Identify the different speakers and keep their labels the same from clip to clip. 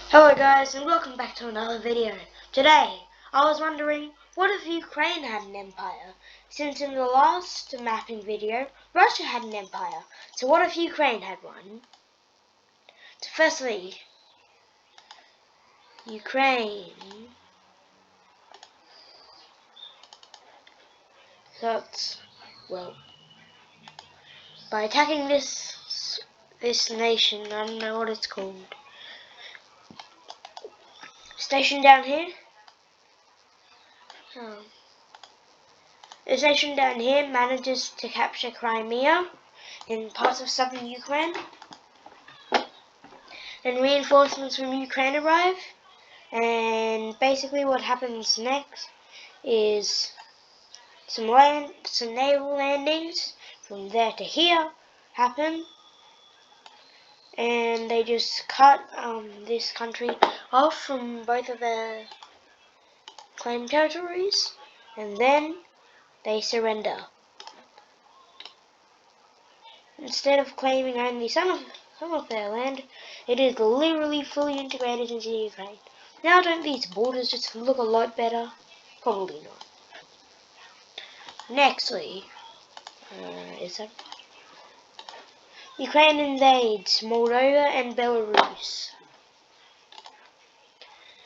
Speaker 1: Hello guys, and welcome back to another video. Today, I was wondering, what if Ukraine had an empire? Since in the last mapping video, Russia had an empire. So what if Ukraine had one? So firstly, Ukraine starts, well, by attacking this nation. I don't know what it's called. Station down here. This nation down here manages to capture Crimea in parts of southern Ukraine. Then reinforcements from Ukraine arrive, and basically what happens next is some naval landings from there to here happen, and they just cut this country off from both of their claimed territories, and then they surrender. Instead of claiming only some of their land, it is literally fully integrated into Ukraine. Now, don't these borders just look a lot better? Probably not. Nextly, Ukraine invades Moldova and Belarus.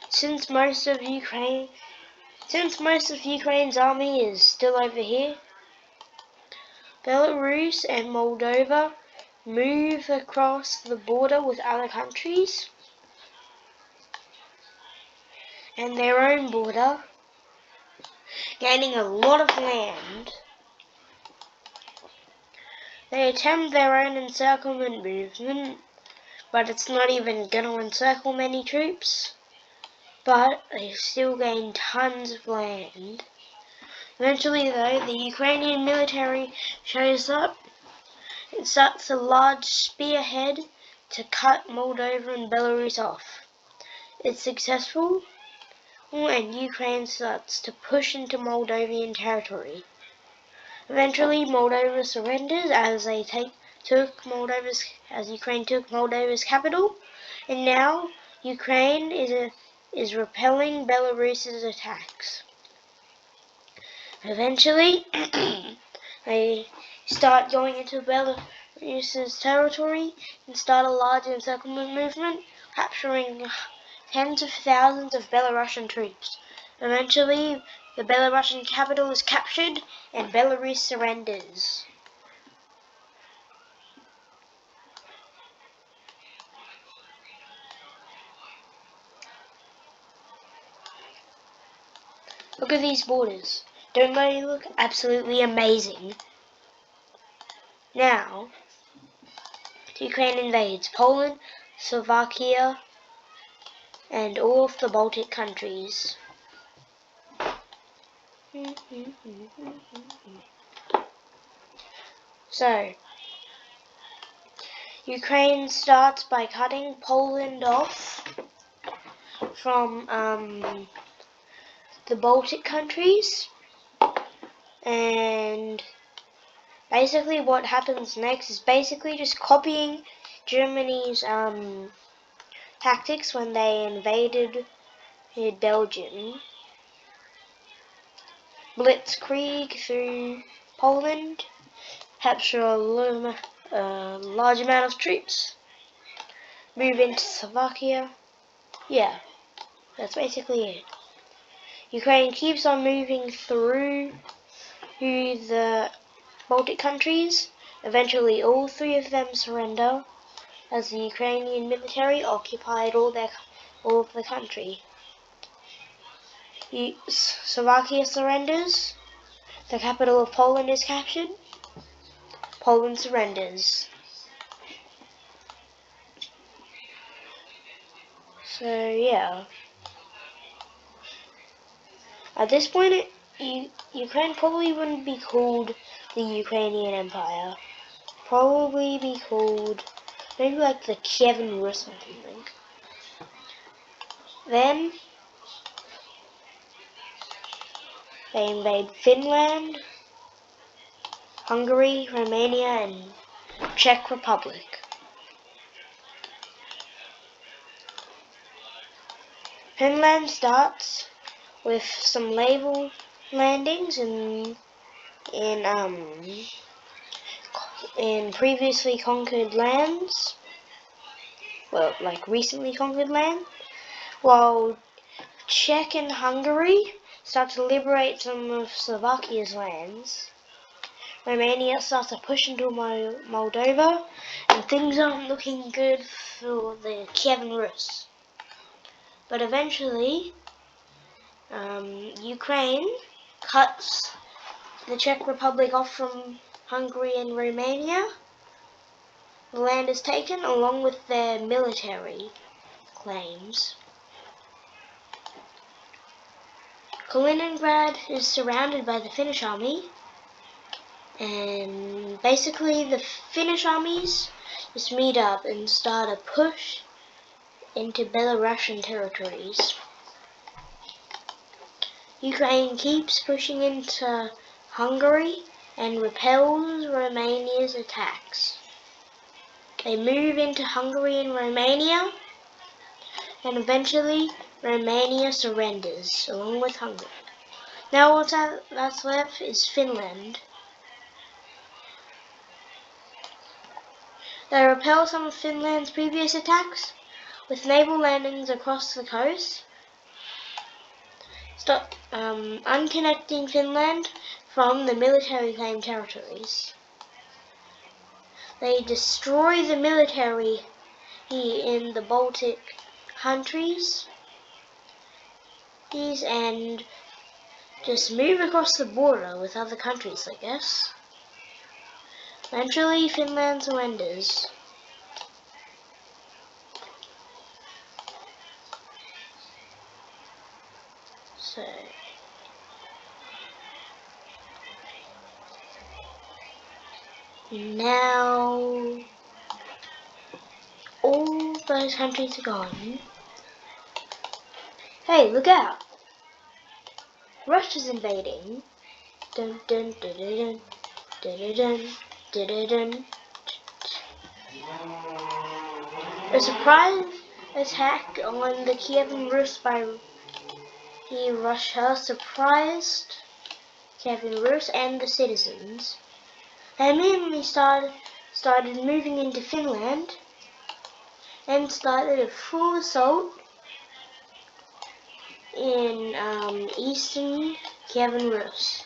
Speaker 1: Since most of Ukraine's army is still over here, Belarus and Moldova move across the border with other countries and their own border, gaining a lot of land. They attempt their own encirclement movement, but it's not even going to encircle many troops. But they still gain tons of land. Eventually, though, the Ukrainian military shows up. It starts a large spearhead to cut Moldova and Belarus off. It's successful, and Ukraine starts to push into Moldovan territory. Eventually, Moldova surrenders as Ukraine took Moldova's capital, and now Ukraine is repelling Belarus's attacks. Eventually, they start going into Belarus's territory and start a large encirclement movement, capturing tens of thousands of Belarusian troops. Eventually, the Belarusian capital is captured and Belarus surrenders. Look at these borders. Don't they look absolutely amazing? Now, Ukraine invades Poland, Slovakia, and all of the Baltic countries. So, Ukraine starts by cutting Poland off from the Baltic countries, and basically what happens next is basically just copying Germany's tactics when they invaded Belgium. Blitzkrieg through Poland, capture a large amount of troops, move into Slovakia. Yeah, that's basically it. Ukraine keeps on moving through the Baltic countries. Eventually all three of them surrender as the Ukrainian military occupied all of the country. Slovakia surrenders. The capital of Poland is captured. Poland surrenders. So yeah. At this point, Ukraine probably wouldn't be called the Ukrainian Empire. Probably be called maybe like the Kievan Rus or something. Then they invade Finland, Hungary, Romania, and Czech Republic. Finland starts with some naval landings in previously conquered lands, well, like recently conquered land, while Czech and Hungary start to liberate some of Slovakia's lands. Romania starts to push into Moldova, and things aren't looking good for the Kievan Rus. But eventually, Ukraine cuts the Czech Republic off from Hungary and Romania. The land is taken along with their military claims. Kaliningrad is surrounded by the Finnish army, and basically the Finnish armies just meet up and start a push into Belarusian territories. Ukraine keeps pushing into Hungary and repels Romania's attacks. They move into Hungary and Romania, and eventually Romania surrenders along with Hungary. Now all that's left is Finland. They repel some of Finland's previous attacks with naval landings across the coast, unconnecting Finland from the military claimed territories. They destroy the military in the Baltic countries and just move across the border with other countries, I guess. Eventually, Finland surrenders. So, now all those countries are gone. Hey, look out! Russia's invading. Dun dun dun dun dun dun dun dun dun. A surprise attack on the Kievan Rus by Russia surprised Kievan Rus and the citizens. They immediately started moving into Finland and started a full assault in eastern Kievan Rus.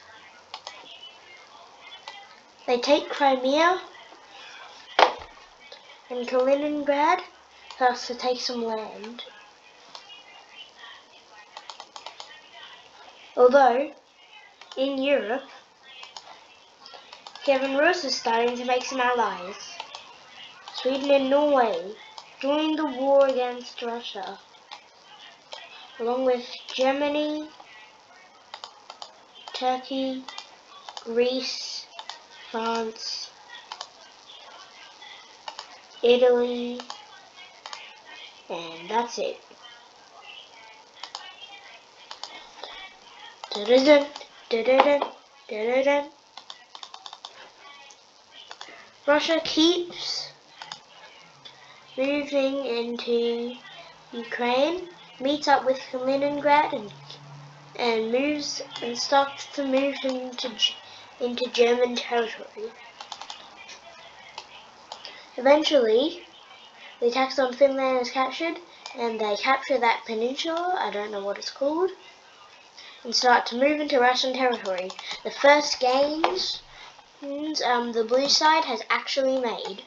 Speaker 1: They take Crimea, and Kaliningrad starts to take some land. Although, in Europe, Kievan Rus is starting to make some allies. Sweden and Norway joined the war against Russia, along with Germany, Turkey, Greece, France, Italy, and that's it. Da-da-dun, da-da-dun, da-da-dun. Russia keeps moving into Ukraine, meets up with Kaliningrad, and starts to move into German territory. Eventually, the attacks on Finland is captured, and they capture that peninsula, I don't know what it's called, and start to move into Russian territory. The first gains the blue side has actually made.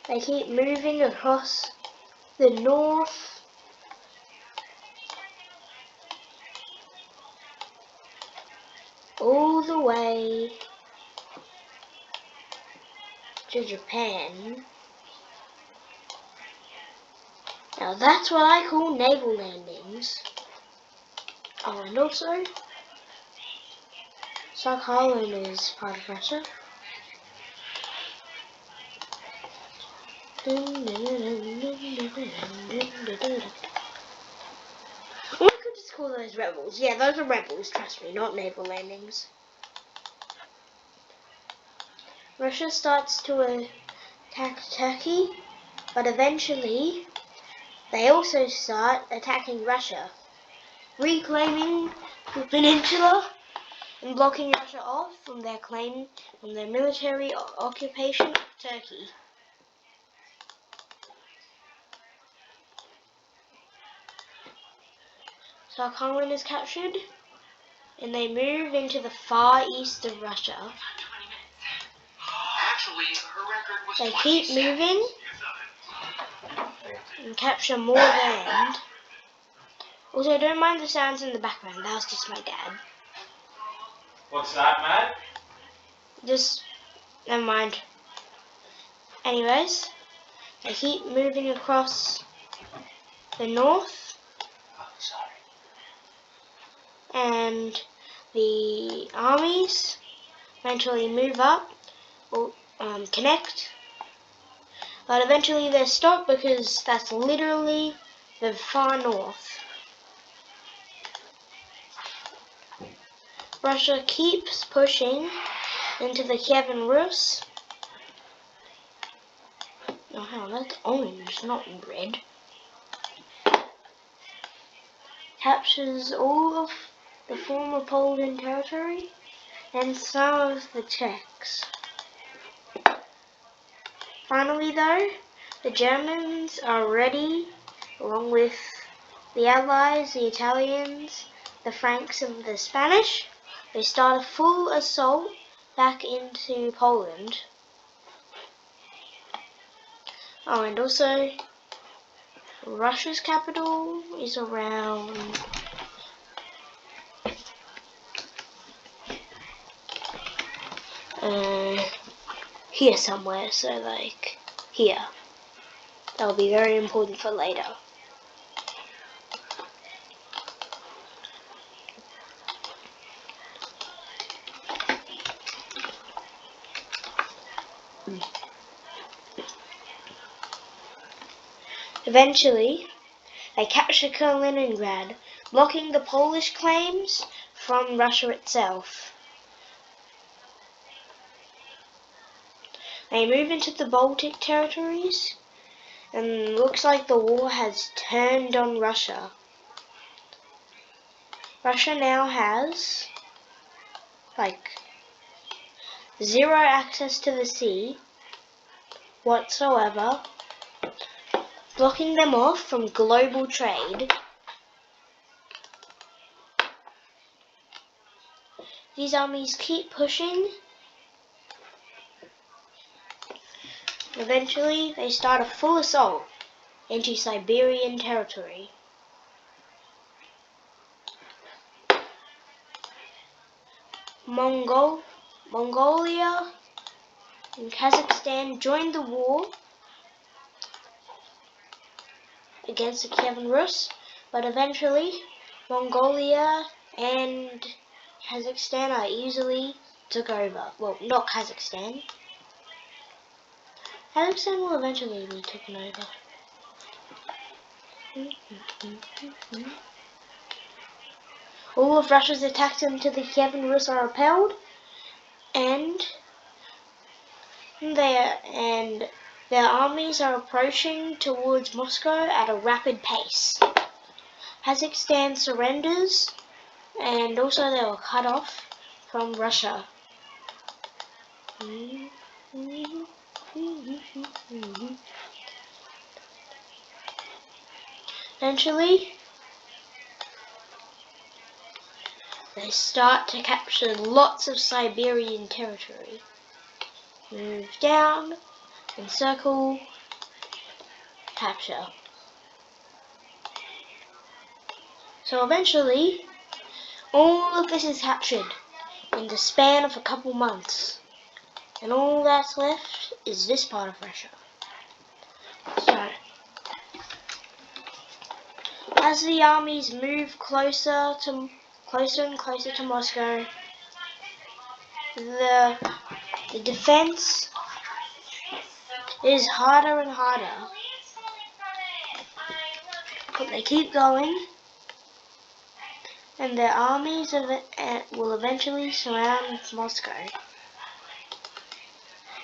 Speaker 1: They keep moving across the north, all the way to Japan. Now that's what I call naval landings. Oh, and also, Sakhalin is part of Russia. We could just call those rebels. Yeah, those are rebels, trust me, not naval landings. Russia starts to attack Turkey, but eventually they also start attacking Russia, reclaiming the peninsula and blocking Russia off from their claim from their military occupation of Turkey. Sakhalin is captured, and they move into the far east of Russia. They keep moving and capture more land. Also, don't mind the sounds in the background, that was just my dad.
Speaker 2: What's that, Matt?
Speaker 1: Just, never mind. Anyways, they keep moving across the north, and the armies eventually move up, or connect, but eventually they stop because that's literally the far north. Russia keeps pushing into the Kievan Rus. Oh, hang on, that's orange, not red. Captures all of the former Polish territory and some of the Czechs. Finally though, the Germans are ready, along with the Allies, the Italians, the Franks and the Spanish. They start a full assault back into Poland. Oh, and also Russia's capital is around here somewhere, so like here. That will be very important for later. Eventually, they capture Kaliningrad, blocking the Polish claims from Russia itself. They move into the Baltic territories, and looks like the war has turned on Russia. Russia now has like zero access to the sea whatsoever, blocking them off from global trade. These armies keep pushing. Eventually, they start a full assault into Siberian territory. Mongolia and Kazakhstan joined the war against the Kievan Rus, but eventually Mongolia and Kazakhstan are easily took over. Well, not Kazakhstan. Kazakhstan will eventually be taken over. All of Russia's attacks into the Kievan Rus are repelled, and their armies are approaching towards Moscow at a rapid pace. Kazakhstan surrenders, and also they were cut off from Russia. Eventually, they start to capture lots of Siberian territory. Move down, encircle, capture. So eventually, all of this is captured in the span of a couple months. And all that's left is this part of Russia. So, as the armies move closer and closer to Moscow, the defense is harder and harder. But they keep going, and their armies will eventually surround Moscow.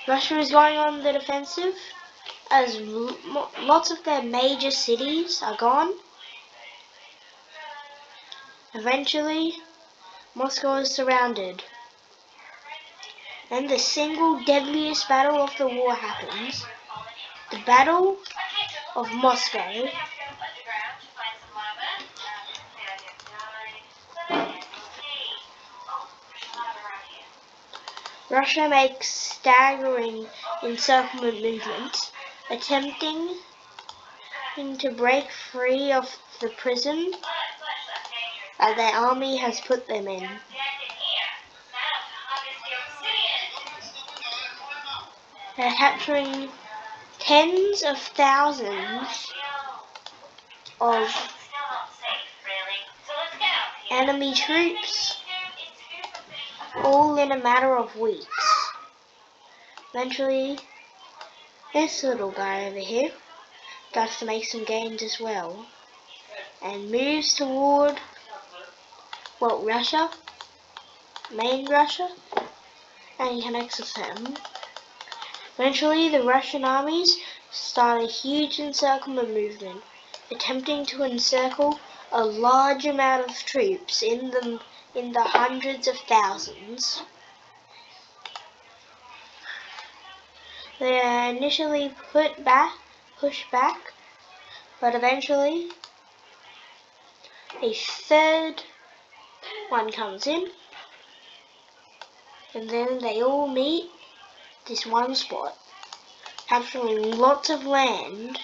Speaker 1: Russia is going on the defensive as lots of their major cities are gone. Eventually, Moscow is surrounded. Then the single deadliest battle of the war happens. The Battle of Moscow. Russia makes staggering encirclement movements, attempting to break free of the prison that their army has put them in. They're capturing tens of thousands of enemy troops, all in a matter of weeks. Eventually, this little guy over here starts to make some gains as well, and moves toward, well, Russia, main Russia, and he connects with them. Eventually, the Russian armies start a huge encirclement movement, attempting to encircle a large amount of troops in the hundreds of thousands. They are initially pushed back, but eventually a third one comes in, and then they all meet this one spot, capturing lots of land.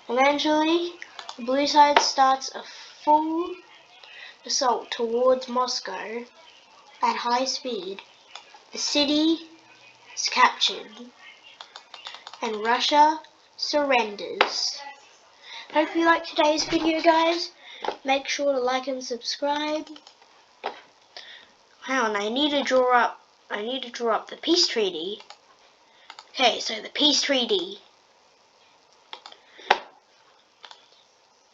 Speaker 1: Eventually, the blue side starts a full assault towards Moscow at high speed. The city is captured, and Russia surrenders. Hope you liked today's video, guys. Make sure to like and subscribe. Wow, and I need to draw up the peace treaty. Okay, so the peace treaty.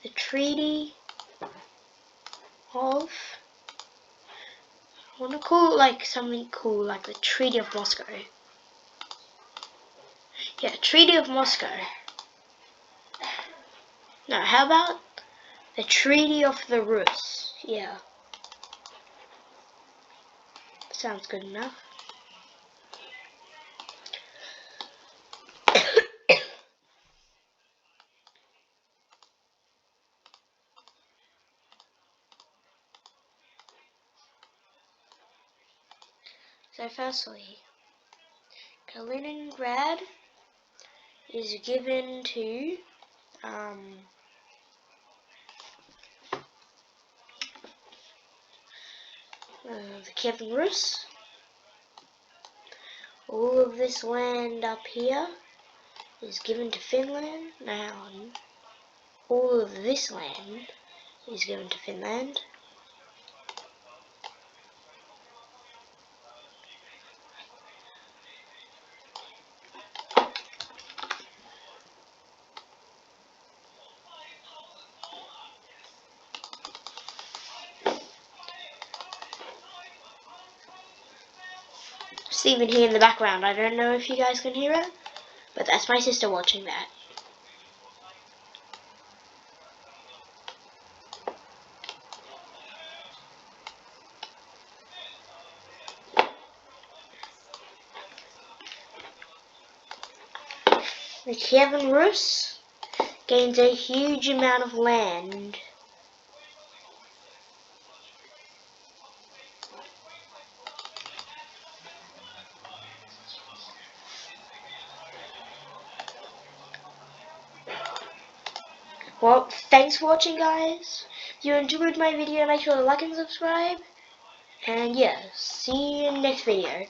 Speaker 1: The treaty of, I want to call it like something cool, like the Treaty of Moscow. Yeah, Treaty of Moscow. No, how about the Treaty of the Rus? Yeah. Sounds good enough. So firstly, Kaliningrad is given to the Kievan Rus. All of this land up here is given to Finland. Now, all of this land is given to Finland. It's even here in the background. I don't know if you guys can hear it, but that's my sister watching that. The Kievan Rus gains a huge amount of land. Well, thanks for watching, guys. If you enjoyed my video, make sure to like and subscribe. And yeah, see you in the next video.